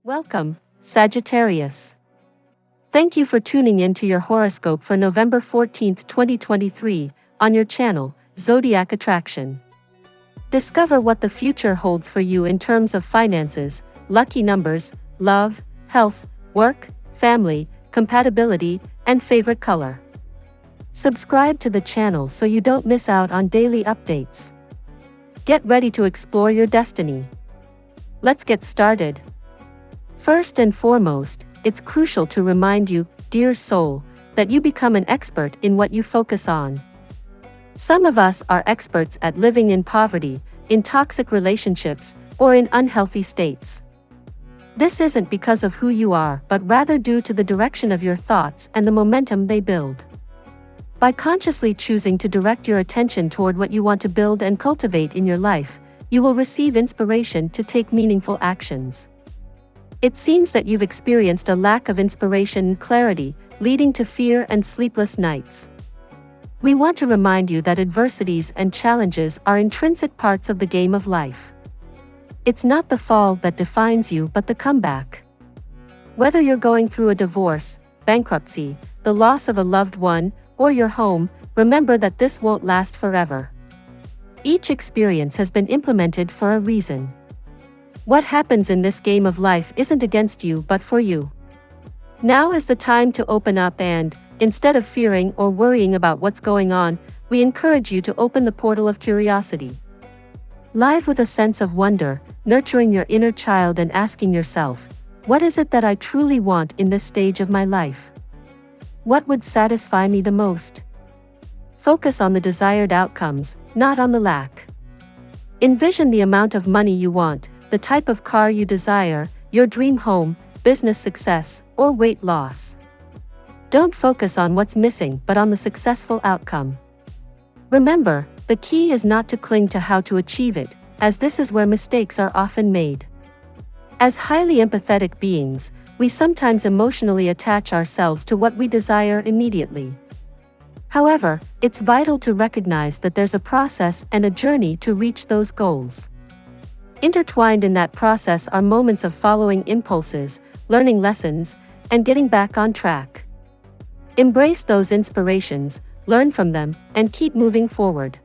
Welcome, Sagittarius. Thank you for tuning in to your horoscope for November 14th, 2023, on your channel, Zodiac Attraction. Discover what the future holds for you in terms of finances, lucky numbers, love, health, work, family, compatibility, and favorite color. Subscribe to the channel so you don't miss out on daily updates. Get ready to explore your destiny. Let's get started. First and foremost, it's crucial to remind you, dear soul, that you become an expert in what you focus on. Some of us are experts at living in poverty, in toxic relationships, or in unhealthy states. This isn't because of who you are, but rather due to the direction of your thoughts and the momentum they build. By consciously choosing to direct your attention toward what you want to build and cultivate in your life, you will receive inspiration to take meaningful actions. It seems that you've experienced a lack of inspiration and clarity, leading to fear and sleepless nights. We want to remind you that adversities and challenges are intrinsic parts of the game of life. It's not the fall that defines you, but the comeback. Whether you're going through a divorce, bankruptcy, the loss of a loved one, or your home, remember that this won't last forever. Each experience has been implemented for a reason. What happens in this game of life isn't against you but for you. Now is the time to open up and, instead of fearing or worrying about what's going on, we encourage you to open the portal of curiosity. Live with a sense of wonder, nurturing your inner child and asking yourself, what is it that I truly want in this stage of my life? What would satisfy me the most? Focus on the desired outcomes, not on the lack. Envision the amount of money you want, the type of car you desire, your dream home, business success, or weight loss. Don't focus on what's missing but on the successful outcome. Remember, the key is not to cling to how to achieve it, as this is where mistakes are often made. As highly empathetic beings, we sometimes emotionally attach ourselves to what we desire immediately. However, it's vital to recognize that there's a process and a journey to reach those goals. Intertwined in that process are moments of following impulses, learning lessons, and getting back on track. Embrace those inspirations, learn from them, and keep moving forward.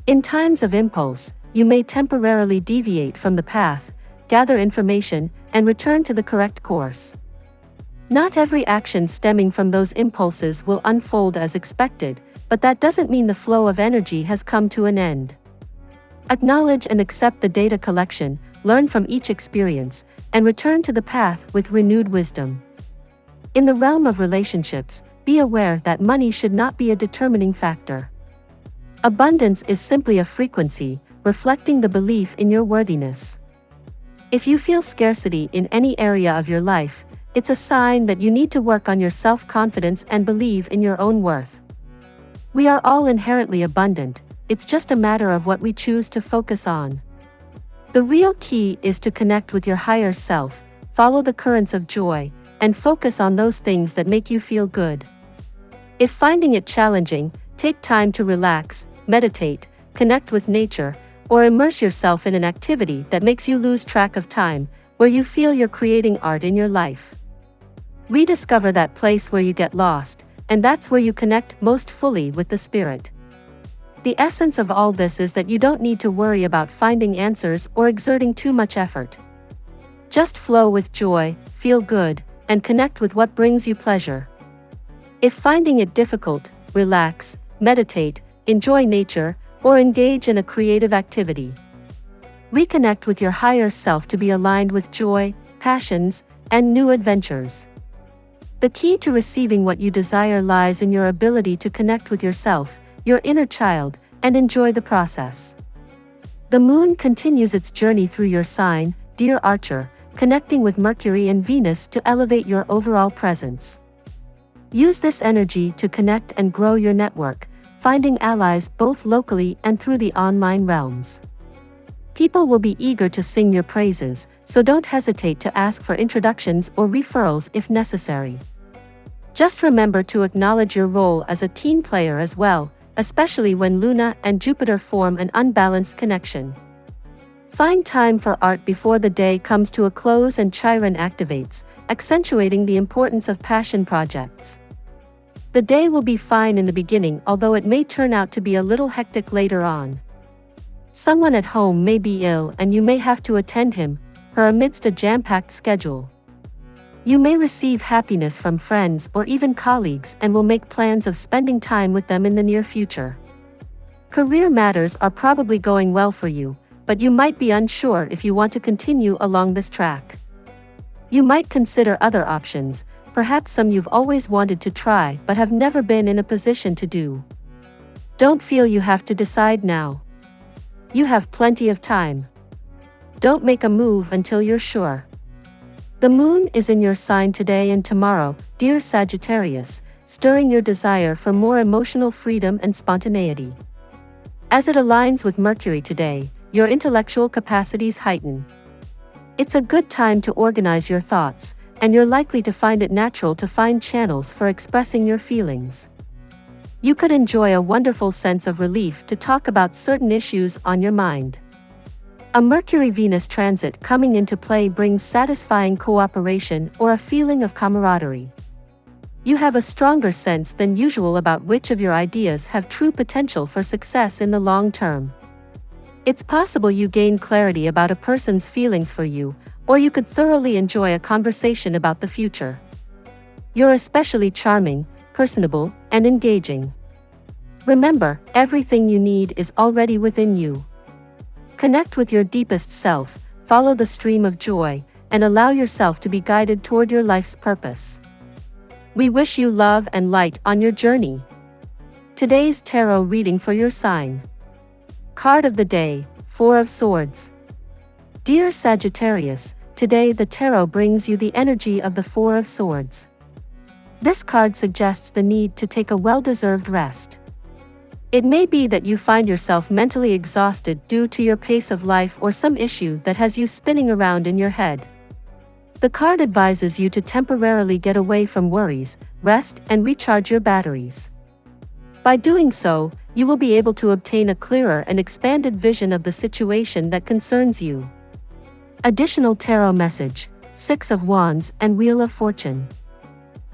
In times of impulse, you may temporarily deviate from the path, gather information, and return to the correct course. Not every action stemming from those impulses will unfold as expected, but that doesn't mean the flow of energy has come to an end. Acknowledge and accept the data collection, learn from each experience, and return to the path with renewed wisdom. In the realm of relationships, be aware that money should not be a determining factor. Abundance is simply a frequency, reflecting the belief in your worthiness. If you feel scarcity in any area of your life, it's a sign that you need to work on your self-confidence and believe in your own worth. We are all inherently abundant. It's just a matter of what we choose to focus on. The real key is to connect with your higher self, follow the currents of joy, and focus on those things that make you feel good. If finding it challenging, take time to relax, meditate, connect with nature, or immerse yourself in an activity that makes you lose track of time, where you feel you're creating art in your life. Rediscover that place where you get lost, and that's where you connect most fully with the spirit. The essence of all this is that you don't need to worry about finding answers or exerting too much effort. Just flow with joy, feel good, and connect with what brings you pleasure. If finding it difficult, relax, meditate, enjoy nature, or engage in a creative activity. Reconnect with your higher self to be aligned with joy, passions, and new adventures. The key to receiving what you desire lies in your ability to connect with yourself, your inner child, and enjoy the process. The moon continues its journey through your sign, dear Archer, connecting with Mercury and Venus to elevate your overall presence. Use this energy to connect and grow your network, finding allies both locally and through the online realms. People will be eager to sing your praises, so don't hesitate to ask for introductions or referrals if necessary. Just remember to acknowledge your role as a team player as well, especially when Luna and Jupiter form an unbalanced connection. Find time for art before the day comes to a close and Chiron activates, accentuating the importance of passion projects. The day will be fine in the beginning, although it may turn out to be a little hectic later on. Someone at home may be ill and you may have to attend him, her amidst a jam-packed schedule. You may receive happiness from friends or even colleagues and will make plans of spending time with them in the near future. Career matters are probably going well for you, but you might be unsure if you want to continue along this track. You might consider other options, perhaps some you've always wanted to try but have never been in a position to do. Don't feel you have to decide now. You have plenty of time. Don't make a move until you're sure. The moon is in your sign today and tomorrow, dear Sagittarius, stirring your desire for more emotional freedom and spontaneity. As it aligns with Mercury today, your intellectual capacities heighten. It's a good time to organize your thoughts, and you're likely to find it natural to find channels for expressing your feelings. You could enjoy a wonderful sense of relief to talk about certain issues on your mind. A Mercury-Venus transit coming into play brings satisfying cooperation or a feeling of camaraderie. You have a stronger sense than usual about which of your ideas have true potential for success in the long term. It's possible you gain clarity about a person's feelings for you, or you could thoroughly enjoy a conversation about the future. You're especially charming, personable, and engaging. Remember, everything you need is already within you. Connect with your deepest self, follow the stream of joy, and allow yourself to be guided toward your life's purpose. We wish you love and light on your journey. Today's tarot reading for your sign. Card of the day, Four of Swords. Dear Sagittarius, today the tarot brings you the energy of the Four of Swords. This card suggests the need to take a well-deserved rest. It may be that you find yourself mentally exhausted due to your pace of life or some issue that has you spinning around in your head. The card advises you to temporarily get away from worries, rest, and recharge your batteries. By doing so, you will be able to obtain a clearer and expanded vision of the situation that concerns you. Additional tarot message, Six of Wands and Wheel of Fortune.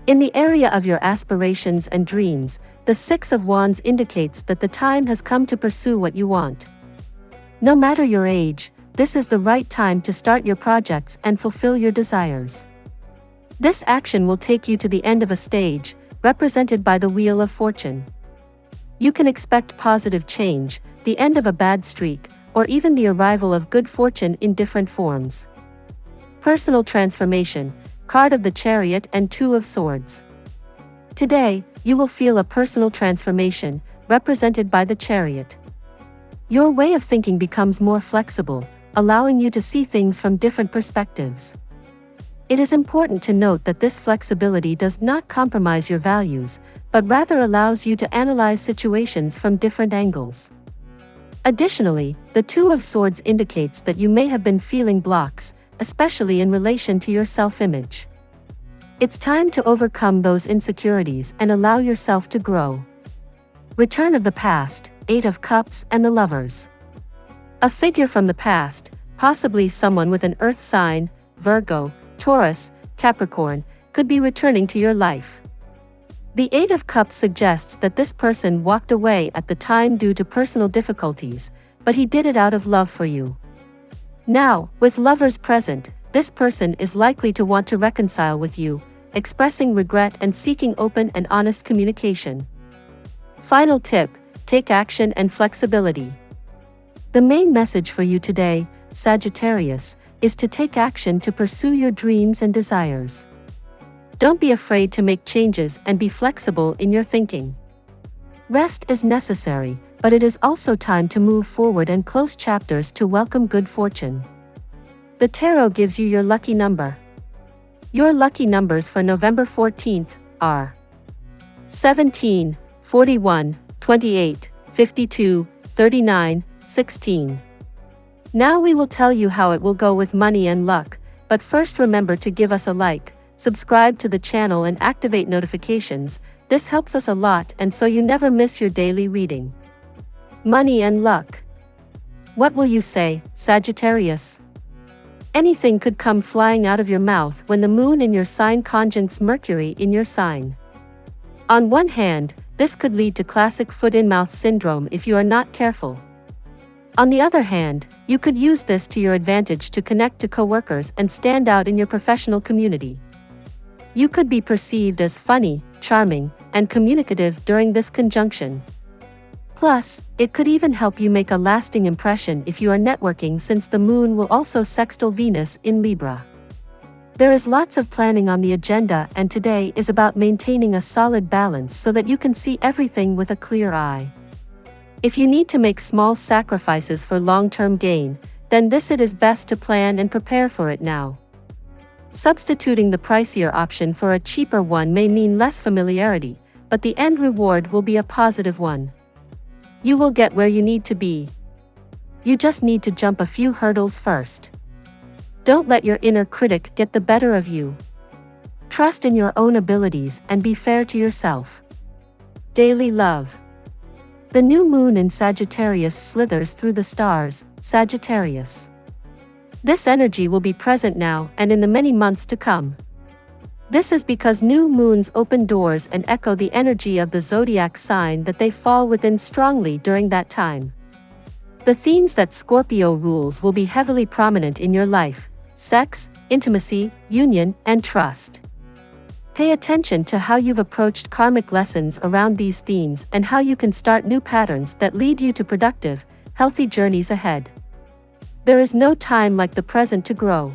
In the area of your aspirations and dreams, the Six of Wands indicates that the time has come to pursue what you want. No matter your age, this is the right time to start your projects and fulfill your desires. This action will take you to the end of a stage, represented by the Wheel of Fortune. You can expect positive change, the end of a bad streak, or even the arrival of good fortune in different forms. Personal transformation, card of the Chariot and Two of Swords. Today, you will feel a personal transformation, represented by the Chariot. Your way of thinking becomes more flexible, allowing you to see things from different perspectives. It is important to note that this flexibility does not compromise your values, but rather allows you to analyze situations from different angles. Additionally, the Two of Swords indicates that you may have been feeling blocks, especially in relation to your self-image. It's time to overcome those insecurities and allow yourself to grow. Return of the past, Eight of Cups and the Lovers. A figure from the past, possibly someone with an earth sign, Virgo, Taurus, Capricorn, could be returning to your life. The Eight of Cups suggests that this person walked away at the time due to personal difficulties, but he did it out of love for you. Now, with lovers present, this person is likely to want to reconcile with you, expressing regret and seeking open and honest communication. Final tip, take action and flexibility. The main message for you today, Sagittarius, is to take action to pursue your dreams and desires. Don't be afraid to make changes and be flexible in your thinking. Rest is necessary, but it is also time to move forward and close chapters to welcome good fortune. The tarot gives you your lucky number. Your lucky numbers for November 14th are 17, 41, 28, 52, 39, 16. Now we will tell you how it will go with money and luck, but first remember to give us a like, subscribe to the channel and activate notifications. This helps us a lot and so you never miss your daily reading. Money and luck. What will you say, Sagittarius? Anything could come flying out of your mouth when the moon in your sign conjuncts Mercury in your sign. On one hand, this could lead to classic foot-in-mouth syndrome if you are not careful. On the other hand, you could use this to your advantage to connect to coworkers and stand out in your professional community. You could be perceived as funny, charming, and communicative during this conjunction. Plus, it could even help you make a lasting impression if you are networking, since the moon will also sextile Venus in Libra. There is lots of planning on the agenda, and today is about maintaining a solid balance so that you can see everything with a clear eye. If you need to make small sacrifices for long-term gain, then it is best to plan and prepare for it now. Substituting the pricier option for a cheaper one may mean less familiarity, but the end reward will be a positive one. You will get where you need to be. You just need to jump a few hurdles first. Don't let your inner critic get the better of you. Trust in your own abilities and be fair to yourself. Daily love. The new moon in Sagittarius slithers through the stars, Sagittarius. This energy will be present now and in the many months to come. This is because new moons open doors and echo the energy of the zodiac sign that they fall within strongly during that time. The themes that Scorpio rules will be heavily prominent in your life: sex, intimacy, union, and trust. Pay attention to how you've approached karmic lessons around these themes and how you can start new patterns that lead you to productive, healthy journeys ahead. There is no time like the present to grow.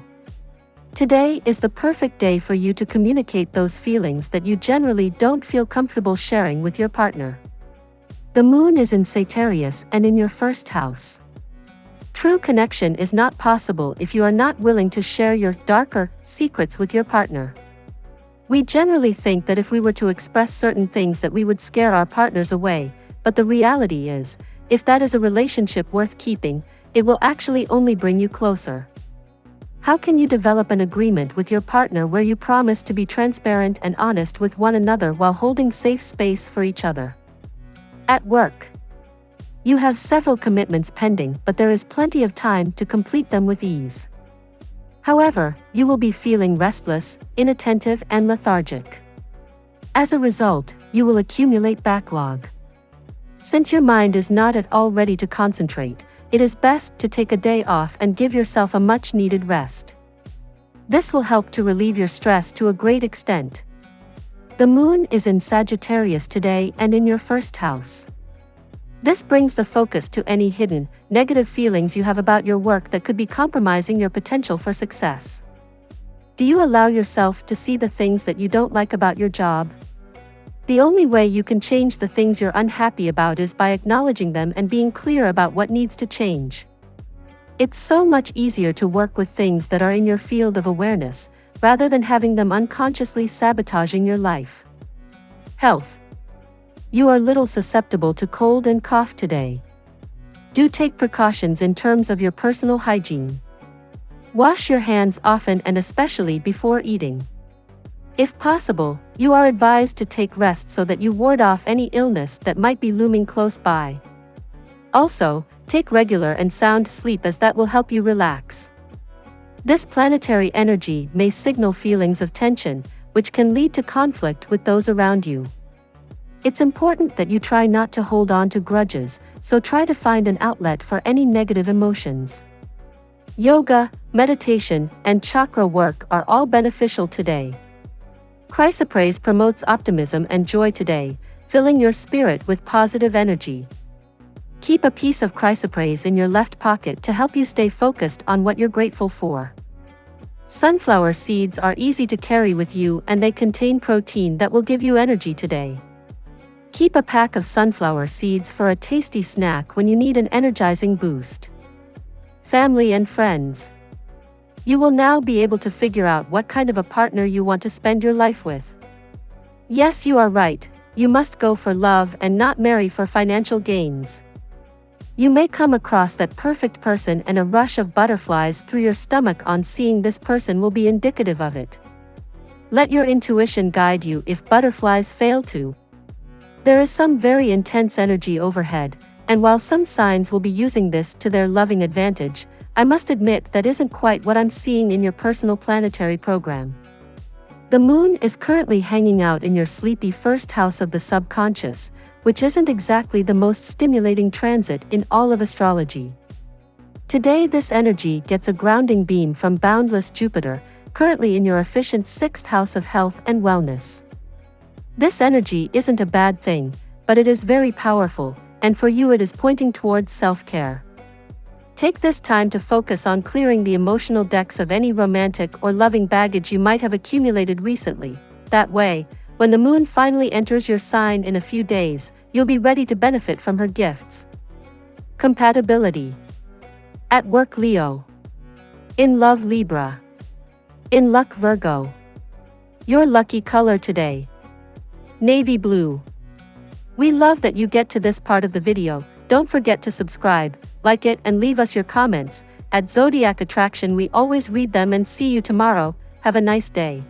Today is the perfect day for you to communicate those feelings that you generally don't feel comfortable sharing with your partner. The moon is in Sagittarius and in your first house. True connection is not possible if you are not willing to share your darker secrets with your partner. We generally think that if we were to express certain things that we would scare our partners away, but the reality is, if that is a relationship worth keeping, it will actually only bring you closer. How can you develop an agreement with your partner where you promise to be transparent and honest with one another while holding safe space for each other? At work. You have several commitments pending, but there is plenty of time to complete them with ease. However, you will be feeling restless, inattentive, and lethargic. As a result, you will accumulate backlog. Since your mind is not at all ready to concentrate, it is best to take a day off and give yourself a much-needed rest. This will help to relieve your stress to a great extent. The moon is in Sagittarius today and in your first house. This brings the focus to any hidden, negative feelings you have about your work that could be compromising your potential for success. Do you allow yourself to see the things that you don't like about your job? The only way you can change the things you're unhappy about is by acknowledging them and being clear about what needs to change. It's so much easier to work with things that are in your field of awareness, rather than having them unconsciously sabotaging your life. Health. You are a little susceptible to cold and cough today. Do take precautions in terms of your personal hygiene. Wash your hands often and especially before eating. If possible, you are advised to take rest so that you ward off any illness that might be looming close by. Also, take regular and sound sleep, as that will help you relax. This planetary energy may signal feelings of tension, which can lead to conflict with those around you. It's important that you try not to hold on to grudges, so try to find an outlet for any negative emotions. Yoga, meditation, and chakra work are all beneficial today. Chrysoprase promotes optimism and joy today, filling your spirit with positive energy. Keep a piece of chrysoprase in your left pocket to help you stay focused on what you're grateful for. Sunflower seeds are easy to carry with you and they contain protein that will give you energy today. Keep a pack of sunflower seeds for a tasty snack when you need an energizing boost. Family and friends. You will now be able to figure out what kind of a partner you want to spend your life with. Yes, you are right, you must go for love and not marry for financial gains. You may come across that perfect person and a rush of butterflies through your stomach on seeing this person will be indicative of it. Let your intuition guide you if butterflies fail to. There is some very intense energy overhead, And while some signs will be using this to their loving advantage, I must admit that isn't quite what I'm seeing in your personal planetary program. The moon is currently hanging out in your sleepy first house of the subconscious, which isn't exactly the most stimulating transit in all of astrology. Today this energy gets a grounding beam from boundless Jupiter, currently in your efficient 6th house of health and wellness. This energy isn't a bad thing, but it is very powerful, and for you it is pointing towards self-care. Take this time to focus on clearing the emotional decks of any romantic or loving baggage you might have accumulated recently. That way, when the moon finally enters your sign in a few days, you'll be ready to benefit from her gifts. Compatibility. At work Leo. In love Libra. In luck Virgo. Your lucky color today: navy blue. We love that you get to this part of the video. Don't forget to subscribe, like it, and leave us your comments. At Zodiac Attraction we always read them, and see you tomorrow. Have a nice day.